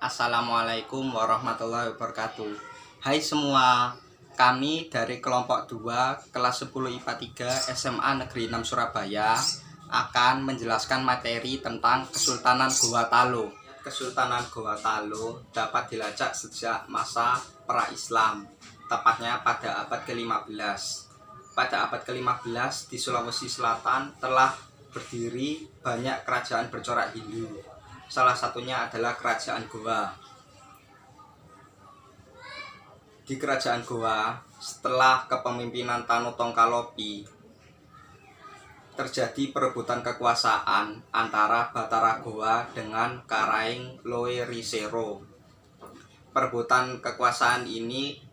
Assalamualaikum warahmatullahi wabarakatuh. Hai semua, kami dari kelompok 2 kelas 10 IPA 3 SMA Negeri 6 Surabaya akan menjelaskan materi tentang Kesultanan Goa Talo. Kesultanan Goa Talo dapat dilacak sejak masa pra-Islam, tepatnya pada abad ke-15. Pada abad ke-15 di Sulawesi Selatan telah berdiri banyak kerajaan bercorak Hindu. Salah satunya adalah Kerajaan Goa. Di Kerajaan Goa, setelah kepemimpinan Tano Tongkalopi, terjadi perebutan kekuasaan antara Batara Goa dengan Karaeng Loerisero. Perebutan kekuasaan ini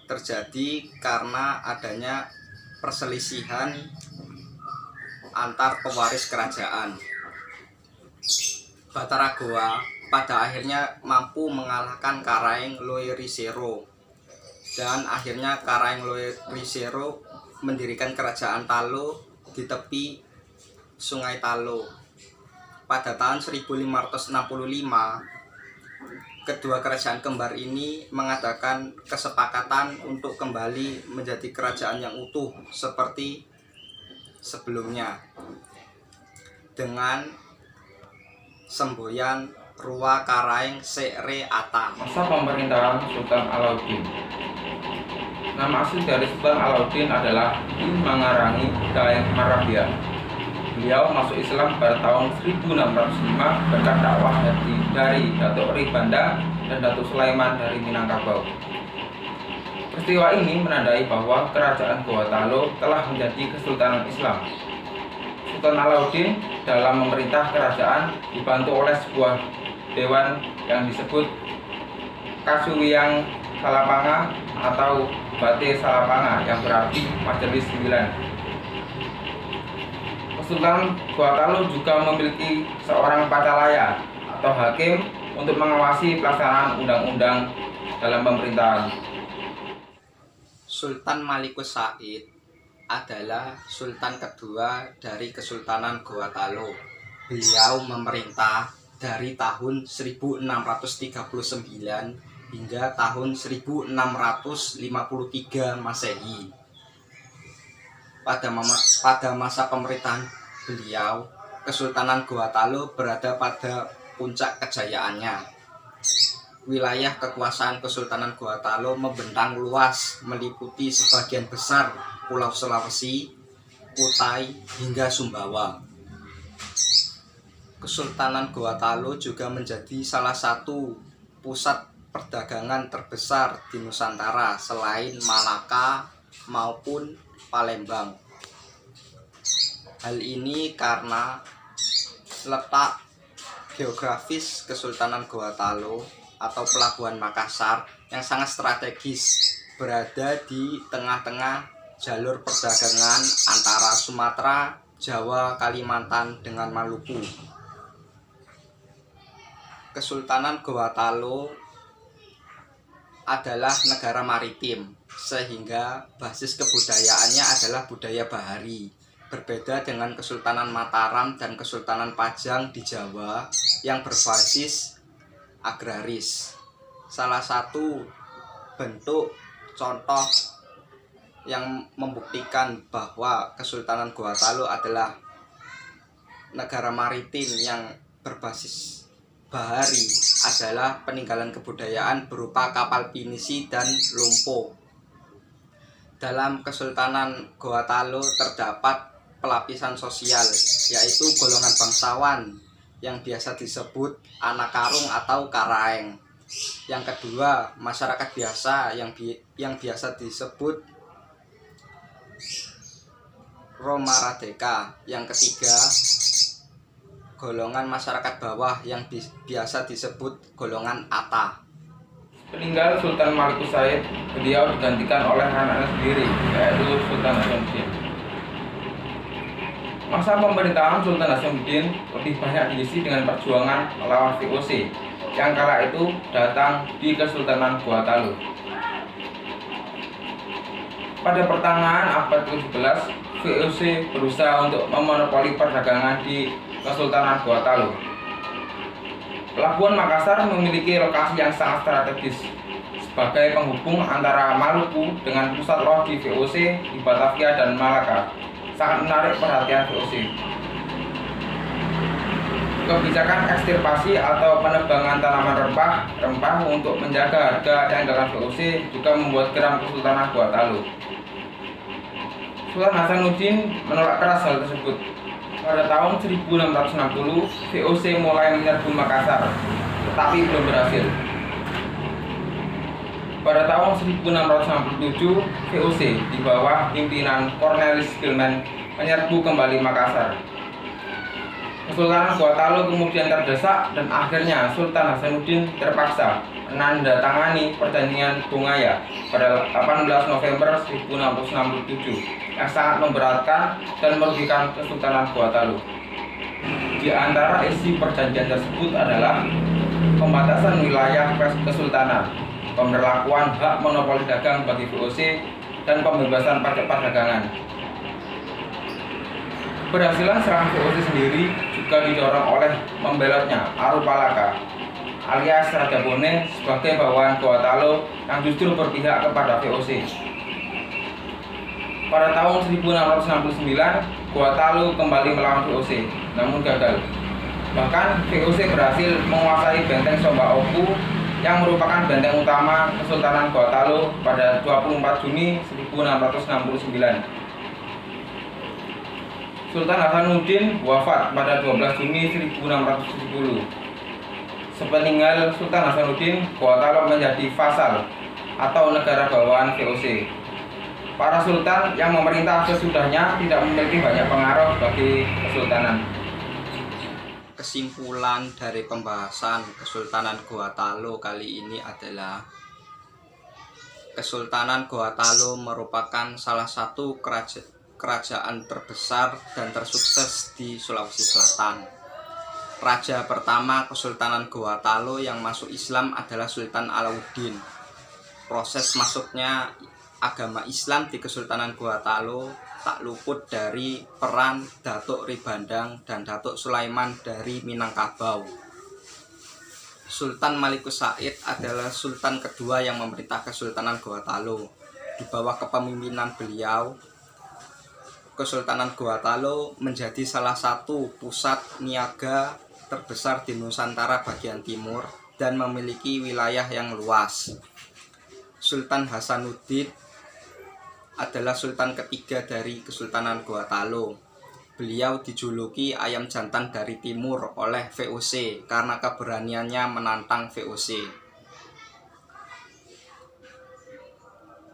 terjadi karena adanya perselisihan antar pewaris kerajaan. Batara Goa pada akhirnya mampu mengalahkan Karaeng Loerisero, dan akhirnya Karaeng Loerisero mendirikan kerajaan Talo di tepi Sungai Talo. Pada tahun 1565, kedua kerajaan kembar ini mengadakan kesepakatan untuk kembali menjadi kerajaan yang utuh seperti sebelumnya, dengan semboyan Rua Karaeng Sekre Ata. Masa pemerintahan Sultan Alauddin. Nama asli dari Sultan Alauddin adalah Ki Mangarangi Daeng Marabia. Beliau masuk Islam pada tahun 1605 berkat dakwah dari Datuk Ri Banda dan Datuk Sulaiman dari Minangkabau. Peristiwa ini menandai bahwa Kerajaan Goa Talo telah menjadi Kesultanan Islam. Sultan Alauddin dalam memerintah kerajaan dibantu oleh sebuah dewan yang disebut Kasuwiyang Salapanga atau Bate Salapanga, yang berarti Majelis 9. Kesultanan Goa Talo juga memiliki seorang Pacalaya atau hakim untuk mengawasi pelaksanaan undang-undang dalam pemerintahan. Sultan Malikus Said adalah sultan kedua dari Kesultanan Goa Talo. Beliau memerintah dari tahun 1639 hingga tahun 1653 Masehi. Pada masa pemerintahan beliau, Kesultanan Goa Talo berada pada puncak kejayaannya. Wilayah kekuasaan Kesultanan Goa Talo membentang luas, meliputi sebagian besar Pulau Sulawesi, Kutai, hingga Sumbawa. Kesultanan Goa Talo juga menjadi salah satu pusat perdagangan terbesar di Nusantara selain Malaka maupun Palembang. Hal ini karena letak geografis Kesultanan Goa Talo atau Pelabuhan Makassar yang sangat strategis, berada di tengah-tengah jalur perdagangan antara Sumatera, Jawa, Kalimantan dengan Maluku. Kesultanan Goa Talo adalah negara maritim, sehingga basis kebudayaannya adalah budaya bahari. Berbeda dengan Kesultanan Mataram dan Kesultanan Pajang di Jawa yang berbasis agraris. Salah satu bentuk contoh yang membuktikan bahwa Kesultanan Goa Talo adalah negara maritim yang berbasis bahari adalah peninggalan kebudayaan berupa kapal pinisi dan lumpuh. Dalam Kesultanan Goa Talo terdapat pelapisan sosial, yaitu golongan bangsawan yang biasa disebut anak karung atau karaeng. Yang kedua, masyarakat biasa yang biasa disebut Romaradeka. Yang ketiga, golongan masyarakat bawah yang biasa disebut golongan Ata. Peninggal Sultan Malikus Said, beliau digantikan oleh anaknya sendiri, yaitu Sultan Hasanuddin. Masa pemerintahan Sultan Hasanuddin lebih banyak diisi dengan perjuangan melawan VOC yang kala itu datang di Kesultanan Goa Talo. Pada pertengahan abad ke-17, VOC berusaha untuk memonopoli perdagangan di Kesultanan Goa Talo. Pelabuhan Makassar memiliki lokasi yang sangat strategis sebagai penghubung antara Maluku dengan pusat logis VOC di Batavia dan Malaka. Sangat menarik perhatian VOC. Kebijakan ekstirpasi atau penebangan tanaman rempah untuk menjaga harga yang dilakukan VOC juga membuat geram Kesultanan Gua Talu. Sultan Hasanuddin menolak keras hal tersebut. Pada tahun 1660, VOC mulai menyerbu Makassar, tetapi belum berhasil. Pada tahun 1667, VOC di bawah pimpinan Cornelis Gilman menyerbu kembali Makassar. Kesultanan Gua Talu kemudian terdesak dan akhirnya Sultan Hasanuddin terpaksa menandatangani perjanjian Bungaya pada 18 November 1667 yang sangat memberatkan dan merugikan Kesultanan Gua Talu. Di antara isi perjanjian tersebut adalah pembatasan wilayah kesultanan, pemberlakuan hak monopoli dagang bagi VOC, dan pembebasan pajak perdagangan. Keberhasilan serangan VOC sendiri juga didorong oleh membelotnya Arupalaka alias Raja Bone sebagai bawahan Gua Talu yang justru berpihak kepada VOC. Pada tahun 1669, Gua Talu kembali melawan VOC, namun gagal. Bahkan VOC berhasil menguasai benteng Somba Oku yang merupakan benteng utama Kesultanan Gua Talu pada 24 Juni 1669. Sultan Hasanuddin wafat pada 12 Juni 1670. Sepeninggal Sultan Hasanuddin, Gua Talu menjadi vasal atau negara bawahan VOC. Para sultan yang memerintah sesudahnya tidak memiliki banyak pengaruh bagi kesultanan. Kesimpulan dari pembahasan Kesultanan Gua Talu kali ini adalah Kesultanan Gua Talu merupakan salah satu kerajaan terbesar dan tersukses di Sulawesi Selatan. Raja pertama Kesultanan Gua Talu yang masuk Islam adalah Sultan Alauddin. Proses masuknya agama Islam di Kesultanan Gua Talu tak luput dari peran Datuk Ribandang dan Datuk Sulaiman dari Minangkabau. Sultan Malikus Said adalah sultan kedua yang memerintah Kesultanan Gua Talu. Di bawah kepemimpinan beliau, Kesultanan Gua Talu menjadi salah satu pusat niaga terbesar di Nusantara bagian timur dan memiliki wilayah yang luas. Sultan Hasanuddin adalah sultan ketiga dari Kesultanan Gua Talu. Beliau dijuluki ayam jantan dari timur oleh VOC karena keberaniannya menantang VOC.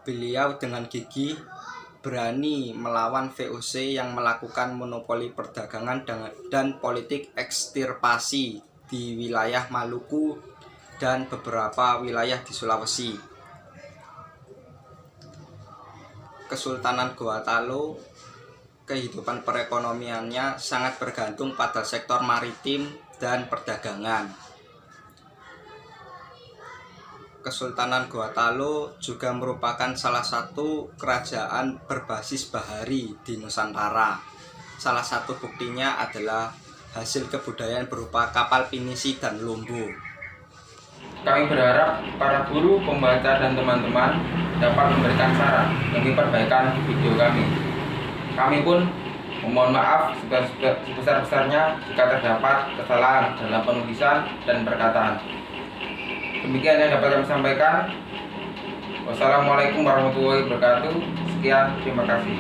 Beliau dengan gigih berani melawan VOC yang melakukan monopoli perdagangan dan politik ekstirpasi di wilayah Maluku dan beberapa wilayah di Sulawesi. Kesultanan Gua Talu, kehidupan perekonomiannya sangat bergantung pada sektor maritim dan perdagangan. Kesultanan Gua Talu juga merupakan salah satu kerajaan berbasis bahari di Nusantara. Salah satu buktinya adalah hasil kebudayaan berupa kapal pinisi dan lombo. Kami berharap para guru, pembaca, dan teman-teman dapat memberikan saran demi perbaikan video kami. Kami pun memohon maaf sebesar-besarnya jika terdapat kesalahan dalam penulisan dan perkataan. Demikian yang dapat kami sampaikan. Wassalamualaikum warahmatullahi wabarakatuh. Sekian, terima kasih.